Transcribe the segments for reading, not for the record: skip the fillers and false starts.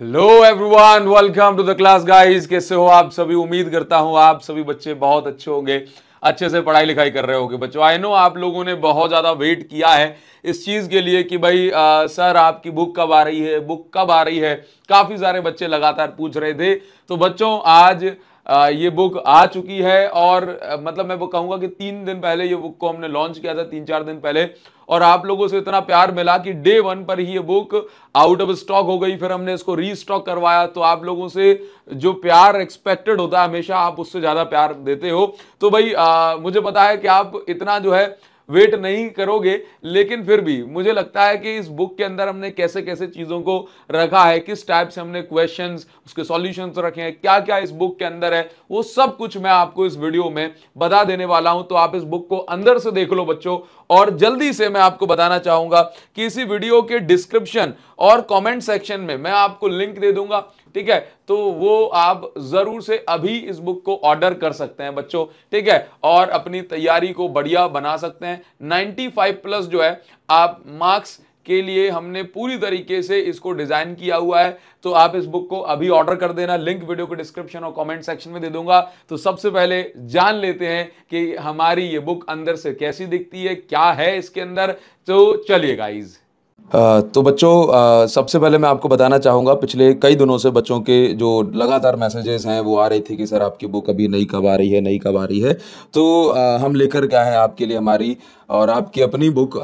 Hello everyone, welcome to the class guys. कैसे हो आप सभी? उम्मीद करता हूं आप सभी बच्चे बहुत अच्छे होंगे, अच्छे से पढ़ाई लिखाई कर रहे होंगे। बच्चों, आई नो आप लोगों ने बहुत ज़्यादा वेट किया है इस चीज़ के लिए कि भाई सर आपकी बुक कब आ रही है, बुक कब आ रही है। काफ़ी सारे बच्चे लगातार पूछ रहे थे। तो बच्चों आज ये बुक आ चुकी है और मतलब मैं वो कहूँगा कि 3 दिन पहले ये बुक को हमने लॉन्च किया था, 3-4 दिन पहले। और आप लोगों से इतना प्यार मिला कि डे 1 पर ही ये बुक आउट ऑफ स्टॉक हो गई। फिर हमने इसको रीस्टॉक करवाया। तो आप लोगों से जो प्यार एक्सपेक्टेड होता है हमेशा, आप उससे ज्यादा प्यार देते हो। तो भाई मुझे पता है कि आप इतना जो है वेट नहीं करोगे, लेकिन फिर भी मुझे लगता है कि इस बुक के अंदर हमने कैसे कैसे चीजों को रखा है, किस टाइप से हमने क्वेश्चंस, उसके सॉल्यूशंस रखे हैं, क्या क्या इस बुक के अंदर है, वो सब कुछ मैं आपको इस वीडियो में बता देने वाला हूं। तो आप इस बुक को अंदर से देख लो बच्चों। और जल्दी से मैं आपको बताना चाहूंगा कि इसी वीडियो के डिस्क्रिप्शन और कमेंट सेक्शन में मैं आपको लिंक दे दूंगा, ठीक है? तो वो आप जरूर से अभी इस बुक को ऑर्डर कर सकते हैं बच्चों, ठीक है? और अपनी तैयारी को बढ़िया बना सकते हैं। 95+ जो है आप मार्क्स के लिए हमने पूरी तरीके से इसको डिजाइन किया हुआ है। तो आप इस बुक को अभी ऑर्डर कर देना, लिंक वीडियो के डिस्क्रिप्शन और कमेंट सेक्शन में दे दूंगा। तो सबसे पहले जान लेते हैं कि हमारी ये बुक अंदर से कैसी दिखती है, क्या है इसके अंदर। तो चलिए गाइज। तो बच्चों सबसे पहले मैं आपको बताना चाहूँगा, पिछले कई दिनों से बच्चों के जो लगातार मैसेजेस हैं वो आ रही थी कि सर आपकी बुक अभी नई कब आ रही है, नई कब आ रही है। तो हम लेकर क्या है आपके लिए हमारी और आपकी अपनी बुक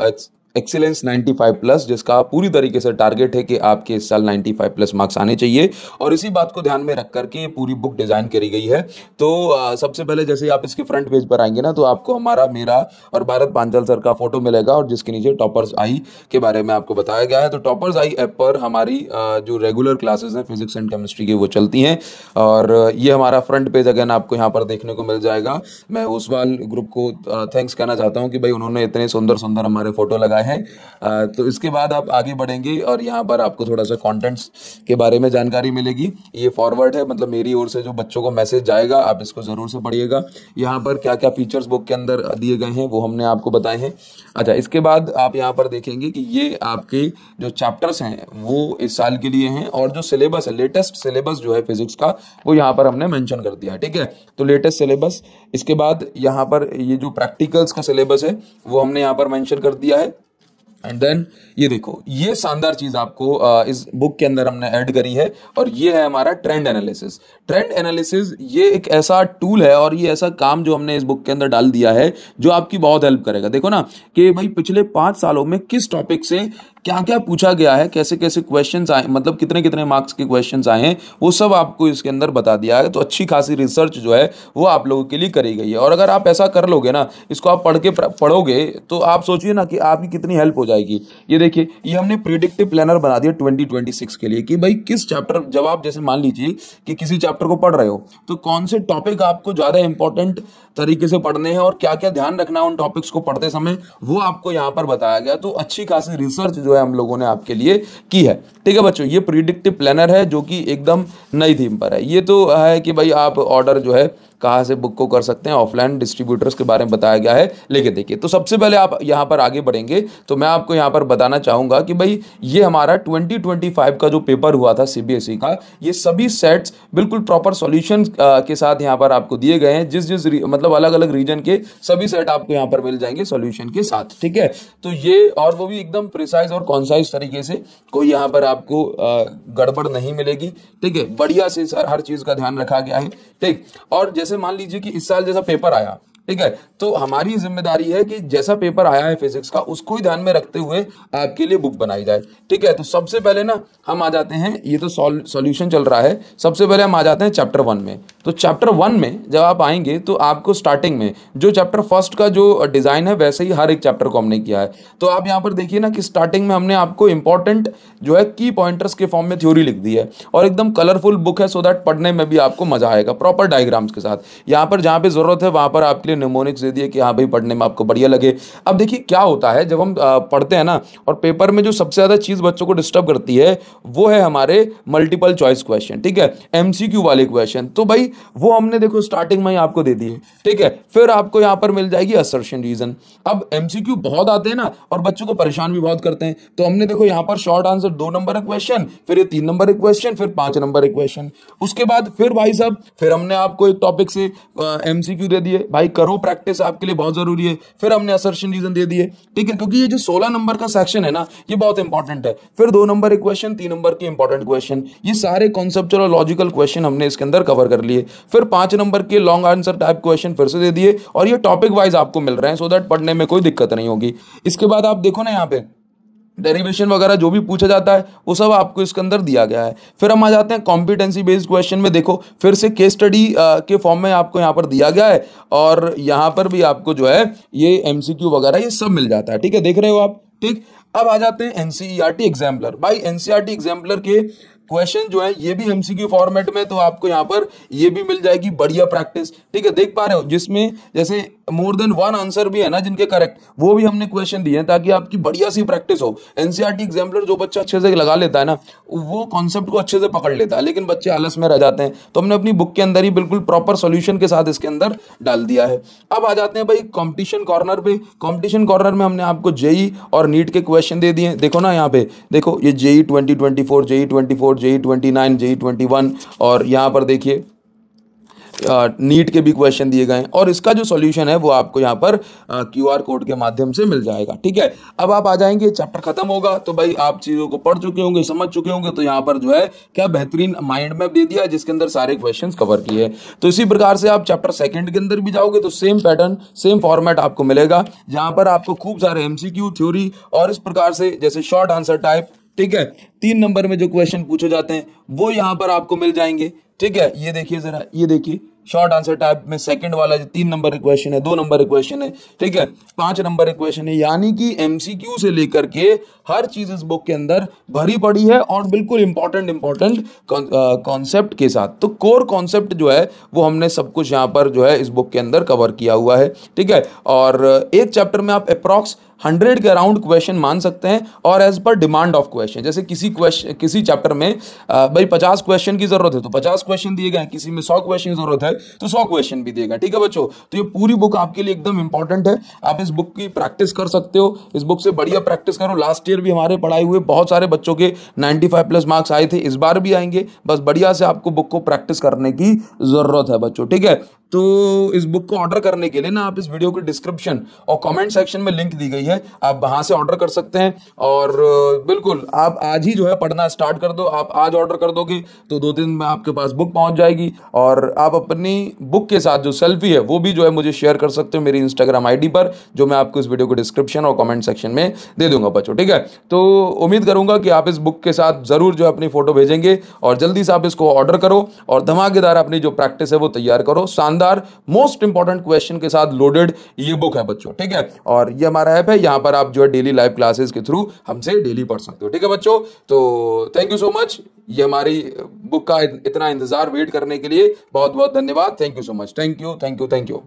एक्सीलेंस 95+, जिसका पूरी तरीके से टारगेट है कि आपके इस साल 95+ मार्क्स आने चाहिए। और इसी बात को ध्यान में रख करके ये पूरी बुक डिज़ाइन करी गई है। तो सबसे पहले जैसे आप इसके फ्रंट पेज पर आएंगे ना, तो आपको हमारा, मेरा और भारत पांचाल सर का फोटो मिलेगा और जिसके नीचे टॉपर्स आई के बारे में आपको बताया गया है। तो टॉपर्स आई ऐप पर हमारी जो रेगुलर क्लासेस हैं फिजिक्स एंड केमिस्ट्री की, वो चलती हैं। और ये हमारा फ्रंट पेज अगेन आपको यहाँ पर देखने को मिल जाएगा। मैं ओसवाल ग्रुप को थैंक्स कहना चाहता हूँ कि भाई उन्होंने इतने सुंदर सुंदर हमारे फोटो लगाए हैं। तो इसके बाद आप आगे बढ़ेंगे और यहाँ पर आपको थोड़ा सा कंटेंट्स के बारे में जानकारी मिलेगी। ये फॉरवर्ड है, मतलब मेरी ओर से जो बच्चों को मैसेज जाएगा आप इसको जरूर से पढ़िएगा। यहाँ पर क्या क्या फीचर्स बुक के अंदर दिए गए हैं वो हमने आपको बताए हैं। अच्छा, इसके बाद आप यहाँ पर देखेंगे कि ये आपके जो चैप्टर्स हैं वो इस साल के लिए हैं और जो सिलेबस है, लेटेस्ट सिलेबस जो है फिजिक्स का, वो यहाँ पर हमने मेंशन कर दिया है, ठीक है? तो लेटेस्ट सिलेबस, इसके बाद यहाँ पर ये जो प्रैक्टिकल्स का सिलेबस है वो हमने यहाँ पर मेंशन कर दिया है। एंड देन ये देखो, ये शानदार चीज आपको इस बुक के अंदर हमने ऐड करी है और ये है हमारा ट्रेंड एनालिसिस। ट्रेंड एनालिसिस ये एक ऐसा टूल है और ये ऐसा काम जो हमने इस बुक के अंदर डाल दिया है जो आपकी बहुत हेल्प करेगा। देखो ना कि भाई पिछले 5 सालों में किस टॉपिक से क्या क्या पूछा गया है, कैसे कैसे क्वेश्चंस आए, मतलब कितने कितने मार्क्स के क्वेश्चंस आए हैं, वो सब आपको इसके अंदर बता दिया है। तो अच्छी खासी रिसर्च जो है वो आप लोगों के लिए करी गई है। और अगर आप ऐसा कर लोगे ना, इसको आप पढ़ोगे, तो आप सोचिए ना कि आपकी कितनी हेल्प हो जाएगी। ये देखिए, ये हमने प्रिडिक्टिव प्लानर बना दिया 2026 के लिए कि भाई किस चैप्टर, जब आप जैसे मान लीजिए कि किसी चैप्टर को पढ़ रहे हो तो कौन से टॉपिक आपको ज्यादा इंपॉर्टेंट तरीके से पढ़ने हैं और क्या क्या ध्यान रखना है उन टॉपिक्स को पढ़ते समय, वो आपको यहाँ पर बताया गया। तो अच्छी खासी रिसर्च जो है हम लोगों ने आपके लिए की है, ठीक है बच्चों? ये प्रिडिक्टिव प्लानर है जो कि एकदम नई थीम पर है। ये तो है कि भाई आप ऑर्डर जो है कहाँ से बुक को कर सकते हैं, ऑफलाइन डिस्ट्रीब्यूटर्स के बारे में बताया गया है। लेकिन देखिए, तो सबसे पहले आप यहाँ पर आगे बढ़ेंगे तो मैं आपको यहाँ पर बताना चाहूँगा कि भाई ये हमारा 2025 का जो पेपर हुआ था सीबीएसई का, ये सभी सेट्स बिल्कुल प्रॉपर सॉल्यूशन के साथ यहाँ पर आपको दिए गए हैं। जिस जिस मतलब अलग अलग रीजन के सभी सेट आपको यहाँ पर मिल जाएंगे सॉल्यूशन के साथ, ठीक है? तो ये, और वो भी एकदम प्रिसाइज और कॉन्साइज तरीके से, कोई यहाँ पर आपको गड़बड़ नहीं मिलेगी, ठीक है? बढ़िया से सर हर चीज का ध्यान रखा गया है, ठीक। और जैसे मान लीजिए कि इस साल जैसा पेपर आया, ठीक है, तो हमारी जिम्मेदारी है कि जैसा पेपर आया है फिजिक्स का उसको ही ध्यान में रखते हुए आपके लिए बुक बनाई जाए, ठीक है? तो सबसे पहले ना हम आ जाते हैं, ये तो सॉल्यूशन चल रहा है, सबसे पहले हम आ जाते हैं चैप्टर 1 में। तो चैप्टर 1 में जब आप आएंगे तो आपको स्टार्टिंग में जो चैप्टर फर्स्ट का जो डिजाइन है वैसे ही हर एक चैप्टर को हमने किया है। तो आप यहाँ पर देखिए ना कि स्टार्टिंग में हमने आपको इंपॉर्टेंट जो है की पॉइंटर्स के फॉर्म में थ्योरी लिख दी है और एकदम कलरफुल बुक है, सो दैट पढ़ने में भी आपको मजा आएगा, प्रॉपर डायग्राम्स के साथ। यहाँ पर जहाँ पे जरूरत है वहां पर आपके लिए निमोनिक्स दे दिए कि हाँ भाई पढ़ने में आपको बढ़िया लगे। अब देखिए क्या होता है जब हम पढ़ते हैं ना, और पेपर में जो सबसे ज़्यादा चीज़ बच्चों को डिस्टर्ब करती है वो है हमारे मल्टीपल चॉइस क्वेश्चन, ठीक है, एमसीक्यू वाले क्वेश्चन। तो भाई वो हमने देखो स्टार्टिंग में ही आपको दे दिए, ठीक है। फिर आपको यहाँ पर मिल जाएगी असर्शन रीजन। अब एमसीक्यू बहुत आते हैं ना और बच्चों को परेशान भी बहुत करते हैं, तो हमने देखो यहाँ पर शॉर्ट आंसर 2 नंबर का क्वेश्चन, फिर ये 3 नंबर का क्वेश्चन, फिर 5 नंबर का क्वेश्चन। उसके बाद फिर भाई साहब फिर हमने आपको एक टॉपिक से एमसीक्यू दे दिए, भाई करो प्रैक्टिस, आपके लिए बहुत जरूरी है। फिर हमने असर्शन रीजन दे दिए, ठीक है, क्योंकि ये जो 16 नंबर का सेक्शन है ना ये बहुत इंपॉर्टेंट है। फिर 2 नंबर के क्वेश्चन, 3 नंबर के इंपॉर्टेंट क्वेश्चन, ये सारे कॉन्सेप्चुअल और लॉजिकल क्वेश्चन हमने इसके अंदर कवर कर लिए। फिर 5 नंबर के लॉन्ग आंसर टाइप क्वेश्चन फिर से दे दिए, और ये टॉपिक वाइज आपको मिल रहे हैं सो दैट पढ़ने में कोई दिक्कत नहीं होगी। इसके बाद आप देखो ना यहाँ पे डेरिवेशन वगैरह जो भी पूछा जाता है वो सब आपको इसके अंदर दिया गया है। फिर हम आ जाते हैं कॉम्पिटेंसी बेस्ड क्वेश्चन में। देखो फिर से केस स्टडी के फॉर्म में आपको यहाँ पर दिया गया है, और यहाँ पर भी आपको जो है ये एमसीक्यू वगैरह ये सब मिल जाता है, ठीक है, देख रहे हो आप, ठीक। अब आ जाते हैं एनसीईआरटी एग्जाम्पलर। भाई एनसीईआरटी एग्जाम्पलर के क्वेश्चन जो है ये भी एमसीक्यू फॉर्मेट में, तो आपको यहाँ पर ये भी मिल जाएगी बढ़िया प्रैक्टिस, ठीक है, देख पा रहे हो, जिसमें जैसे मोर देन 1 आंसर भी है ना जिनके करेक्ट, वो भी हमने क्वेश्चन दिए हैं ताकि आपकी बढ़िया सी प्रैक्टिस हो। एनसीईआरटी एग्जाम्पलर जो बच्चा अच्छे से लगा लेता है ना वो कॉन्सेप्ट को अच्छे से पकड़ लेता है, लेकिन बच्चे आलस में रह जाते हैं, तो हमने अपनी बुक के अंदर ही बिल्कुल प्रॉपर सॉल्यूशन के साथ इसके अंदर डाल दिया है। अब आ जाते हैं भाई कंपटीशन कॉर्नर पे। कंपटीशन कॉर्नर में हमने आपको जेई और नीट के क्वेश्चन दे दिए। देखो ना यहाँ पे, देखो ये जेई 2024, जेई 24, जेई 29, जेई 21, और यहाँ पर देखिए नीट के भी क्वेश्चन दिए गए हैं, और इसका जो सॉल्यूशन है वो आपको यहाँ पर क्यूआर कोड के माध्यम से मिल जाएगा, ठीक है। अब आप आ जाएंगे, चैप्टर खत्म होगा तो भाई आप चीजों को पढ़ चुके होंगे, समझ चुके होंगे, तो यहाँ पर जो है क्या बेहतरीन माइंड मैप दे दिया जिसके अंदर सारे क्वेश्चंस कवर किए। तो इसी प्रकार से आप चैप्टर 2 के अंदर भी जाओगे तो सेम पैटर्न, सेम फॉर्मेट आपको मिलेगा, जहां पर आपको खूब सारे एमसीक्यू, थ्योरी और इस प्रकार से जैसे शॉर्ट आंसर टाइप, ठीक है, 3 नंबर में जो क्वेश्चन पूछे जाते हैं वो यहाँ पर आपको मिल जाएंगे, ठीक है। ये देखिए जरा, ये देखिए शॉर्ट आंसर टाइप में सेकंड वाला जो 3 नंबर का क्वेश्चन है, 2 नंबर का क्वेश्चन है, ठीक है, 5 नंबर का क्वेश्चन है, यानी कि एमसीक्यू से लेकर के हर चीज इस बुक के अंदर भरी पड़ी है, और बिल्कुल इंपॉर्टेंट कॉन्सेप्ट के साथ। तो कोर कॉन्सेप्ट जो है वो हमने सब कुछ यहाँ पर जो है इस बुक के अंदर कवर किया हुआ है, ठीक है। और एक चैप्टर में आप अप्रॉक्स 100 के अराउंड क्वेश्चन मान सकते हैं, और as per demand of question, जैसे किसी चैप्टर में भाई 50 क्वेश्चन की जरूरत है तो 50 क्वेश्चन दिए गए, किसी में 100 क्वेश्चन की जरूरत है तो 100 क्वेश्चन भी दिएगा, ठीक है बच्चों। तो ये पूरी बुक आपके लिए एकदम इंपॉर्टेंट है, आप इस बुक की प्रैक्टिस कर सकते हो, इस बुक से बढ़िया प्रैक्टिस करो। लास्ट ईयर भी हमारे पढ़ाए हुए बहुत सारे बच्चों के 95+ मार्क्स आए थे, इस बार भी आएंगे, बस बढ़िया से आपको बुक को प्रैक्टिस करने की जरूरत है बच्चों, ठीक है। तो इस बुक को ऑर्डर करने के लिए ना आप इस वीडियो के डिस्क्रिप्शन और कमेंट सेक्शन में लिंक दी गई है, आप वहां से ऑर्डर कर सकते हैं। और बिल्कुल आप आज ही जो है पढ़ना स्टार्ट कर दो, आप आज ऑर्डर कर दोगे तो 2 दिन में आपके पास बुक पहुंच जाएगी, और आप अपनी बुक के साथ जो सेल्फी है वो भी जो है मुझे शेयर कर सकते हो मेरी इंस्टाग्राम आईडी पर, जो मैं आपको इस वीडियो के डिस्क्रिप्शन और कमेंट सेक्शन में दे दूंगा बच्चों, ठीक है। तो उम्मीद करूंगा कि आप इस बुक के साथ जरूर जो है अपनी फोटो भेजेंगे, और जल्दी से आप इसको ऑर्डर करो और धमाकेदार अपनी जो प्रैक्टिस है वो तैयार करो। शानदार मोस्ट इंपॉर्टेंट क्वेश्चन के साथ लोडेड ये बुक है बच्चों, ठीक है। और ये हमारा ऐप है, यहां पर आप जो है डेली लाइव क्लासेस के थ्रू हमसे डेली पढ़ सकते हो, ठीक है बच्चों। तो थैंक यू सो मच, ये हमारी बुक का इतना इंतजार वेट करने के लिए बहुत बहुत धन्यवाद। Thank you so much, thank you.